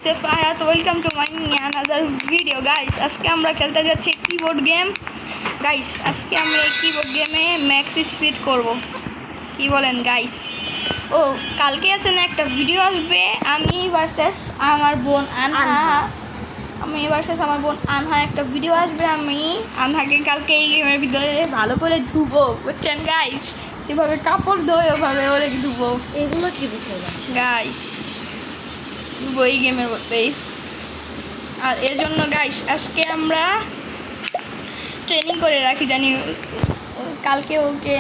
myself Ayat. Welcome to my another video, guys. আজকে আমরা খেলতে যাচ্ছি কিবোর্ড গেম। গাইস আজকে আমরা এই কিবোর্ড গেমে ম্যাক্স স্পিড করব। কি বলেন গাইস? ও কালকে আছে না একটা ভিডিও আসবে, আমি ভার্সেস আমার বোন আনহা। আমার বোন আনহা একটা ভিডিও আসবে। আমি আনহাকে কালকে এই গেমের ভিতরে ভালো করে ধুবো, বুঝছেন গাইস? যেভাবে কাপড় ধোয় ওভাবে ওরে ধুবো। এগুলো কি বিষয় গাইস ধুবো এই গেমের মধ্যেই। আর এর জন্য গাইস আজকে আমরা ট্রেনিং করে রাখি, জানি কালকে ওকে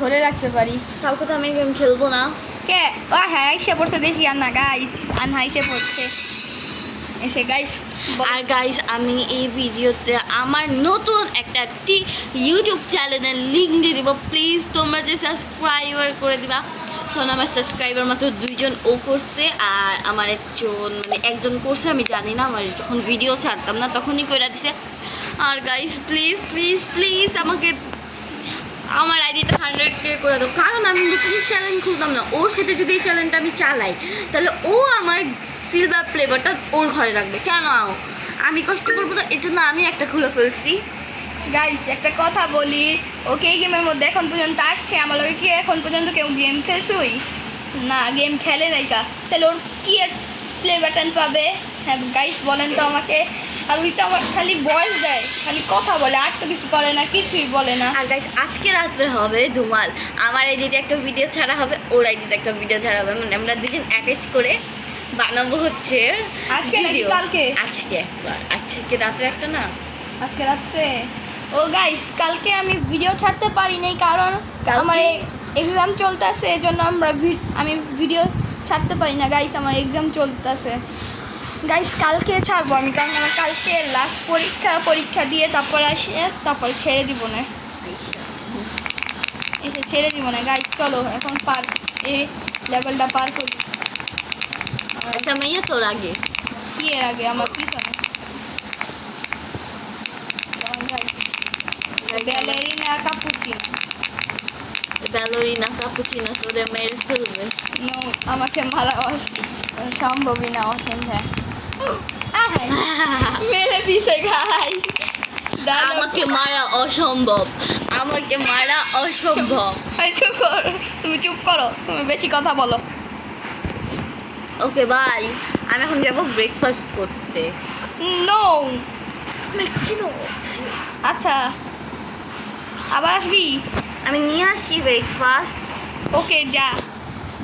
ধরে রাখতে পারি। কালকে তো আমি গেম খেলবো না। কে ও হ্যাঁ এসে পড়ছে, দেখি আন্না গাইস, আনহা এসে পড়ছে। এসে গাইস আর গাইস আমি এই ভিডিওতে আমার নতুন একটা ইউটিউব চ্যানেলের লিঙ্ক দিয়ে দিব। প্লিজ তোমরা যে সাবস্ক্রাইবার করে দিবা। কারণ আমার সাবস্ক্রাইবার মাত্র 2 জন ও করছে, আর আমার একজন করছে, আমি জানি না, আমার যখন ভিডিও ছাড়তাম না তখনই করে দিছে। আর গাইস প্লিজ প্লিজ প্লিজ আমাকে আমার আইডিটা 100K করে দাও, কারণ আমি নতুন চ্যানেল খুলতাম না। ওর সাথে যদি এই চ্যানেলটা আমি চালাই তাহলে ও আমার সিলভার প্লেবারটা ওর ঘরে রাখবে। কেন আমি কষ্ট করবো না? এর জন্য আমি একটা খুলে ফেলছি। গাইস একটা কথা বলি, ওকে এই গেমের মধ্যে এখন পর্যন্ত আসছে, আমার লোকের কি এখন পর্যন্ত কেউ গেম খেলছই না, গেম খেলে নাই কা, তাহলে ওর কি আর প্লে বাটন পাবে? হ্যাঁ গাইস বলেন তো আমাকে। আর ওই তো আমার খালি ভয়েস দেয়, খালি কথা বলে, আর তো কিছু করে না, কিছুই বলে না। আর গাইস আজকে রাত্রে হবে ধুমাল। আমার আইডিতে একটা ভিডিও ছাড়া হবে, ওর আইডিতে একটা ভিডিও ছাড়া হবে, মানে আমরা দুজন অ্যাটাচ করে বানাবো হচ্ছে আজকে নাকি ভিডিও। কালকে? আজকে রাত্রে একটা না, আজকে রাত্রে। ও গাইস কালকে আমি ভিডিও ছাড়তে পারি নাই, কারণ আমার এক্সাম চলতেছে, এই জন্য আমি ভিডিও ছাড়তে পারি না গাইস, আমার এক্সাম চলতেছে। গাইস কালকে ছাড়বো আমি, কারণ আমার কালকে লাস্ট পরীক্ষা দিয়ে তারপর ছেড়ে দিব না, এসে ছেড়ে দিব না। গাইস চলো এখন এই লেভেলটা পার করি। একটা মেয়ে তোর আগে, কি এর আগে আমার পিছনে ব্যালেরিনা কাপুচিনো তোরে মেরে ফেলবে। নো আমাকে মারা সম্ভবই না, অসম্ভব। মেরে দিছে গাইস, আমাকে মারা অসম্ভব, আমাকে মারা অসম্ভব। চুপ করো, তুমি চুপ করো, তুমি বেশি কথা বলো। ওকে বাই, আমি এখন যাবো ব্রেকফাস্ট করতে। নো আচ্ছা আবার আসবি, আমি নিয়ে আসি ব্রেকফাস্ট। ওকে যা।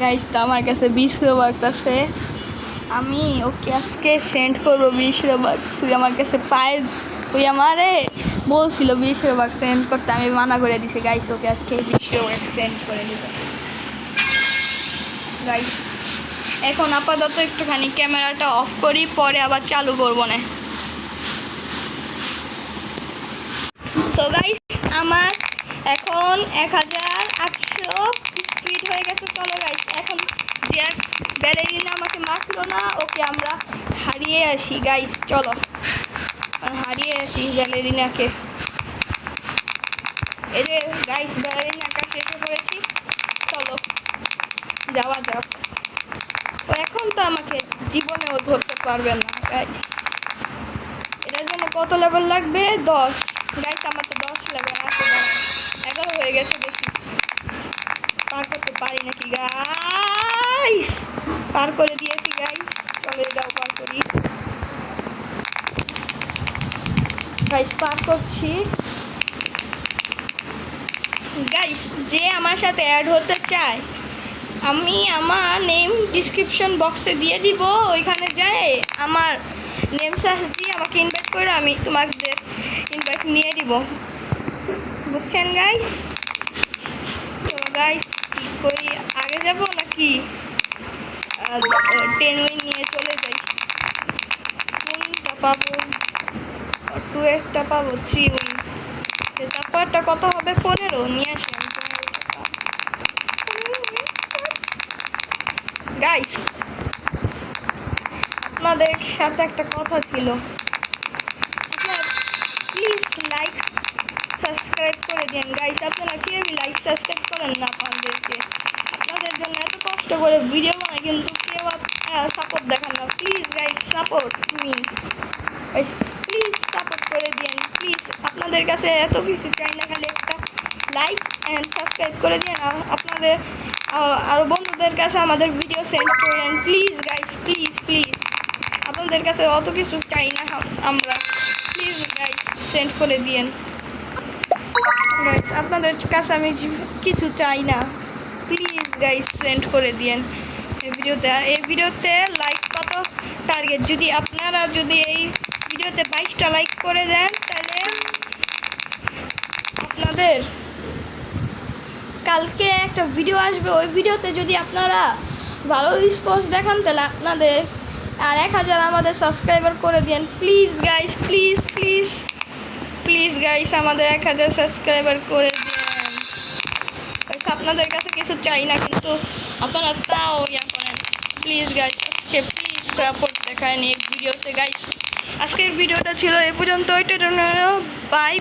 গাইস তো আমার কাছে 20 রোবাক্স আছে, আমি ওকে আজকে সেন্ড করবো 20 রোবাক্স। তুই আমার কাছে পায়, তুই আমারে বলছিল 20 রোবাক্স সেন্ড করতে, আমি মানা করে দিছি। গাইস ওকে আজকে 20 রোবাক্স সেন্ড করে দিব। গাইস এখন আপাতত একটুখানি ক্যামেরাটা অফ করি, পরে আবার চালু করবো না। তো গাইস আমার এখন 1800 স্পিড হয়ে গেছে। চলো গাইস এখন যে ব্যালেরিনা আমাকে মারছিল না, ওকে আমরা হারিয়ে আসি। গাইস চলো হারিয়ে আসি ব্যালেরিনাকে। এই যে গাইস ব্যালেরিনার কাছে এসে পড়েছি, চলো যাওয়া যাক। ও এখন তো আমাকে জীবনেও ধরতে পারবে না গাইস। এটার জন্য কত লেভেল লাগবে? 10। গাইস আমার তো 10 লেভেল আছে, 11 হয়ে গেছে। দেখি পার করতে পারি নাকি। গাইস পার করে দিয়েছি গাইস, চলে যাও পার করি। গাইস পার করছি। গাইস যে আমার সাথে অ্যাড হতে চায়, আমি আমার নেম ডিসক্রিপশন বক্সে দিয়ে দিব, ওইখানে যায় আমার নেম সার্চ দিয়ে আমাকে ইনভাইট করো, আমি তোমাদের ইনভাইট নিয়ে দিব, বুঝছেন গাইস? তো গাইস কী করি, আগে যাব নাকি 10 উইন নিয়ে চলে যাই? কোনটা পাবো? 2 একটা পাবো, 3 উইন। তারপরটা কত হবে? 15 নিয়ে আসি আমি 15 টাকা। গাইস আপনাদের সাথে একটা কথা ছিল, প্লিজ লাইক সাবস্ক্রাইব করে দিন গাইস। আপনারা কেউই লাইক সাবস্ক্রাইব করেন না, আপনাদেরকে আপনাদের জন্য এত কষ্ট করে ভিডিও বানাই কিন্তু কেউ সাপোর্ট দেখান না। Please guys support me, please support করে দিন প্লিজ। আপনাদের কাছে এত কিছু চাই না, খালি একটা লাইক অ্যান্ড সাবস্ক্রাইব করে দিন। আর আপনাদের আরও বন্ধুদের কাছে আমাদের ভিডিও সেন্ড করেন প্লিজ গাইস, প্লিজ প্লিজ। আপনাদের কাছে অত কিছু চাই না আমরা, প্লিজ গাইস সেন্ড করে দিন গাইস। আপনাদের কাছে আমি কিছু চাই না, প্লিজ গাইস সেন্ড করে দিন এই ভিডিওতে। আর এই ভিডিওতে লাইক কত টার্গেট, যদি আপনারা যদি এই ভিডিওতে 22টা লাইক করে দেন তাহলে আপনাদের কালকে একটা ভিডিও আসবে। ওই ভিডিওতে যদি আপনারা ভালো রেসপন্স দেখান তাহলে আপনাদের আর 1000 আমাদের সাবস্ক্রাইবার করে দিন please guys, please please please guys আমাদের 1000 সাবস্ক্রাইবার করে দিন। আপনাদের কাছে কিছু চাই না কিন্তু আপনারা তাও ইয়া করেন প্লিজ গাইস। আজকে প্লিজ সাপোর্ট দেখান এই ভিডিওতে গাইস। আজকের ভিডিওটা ছিল এই পর্যন্ত, বাই।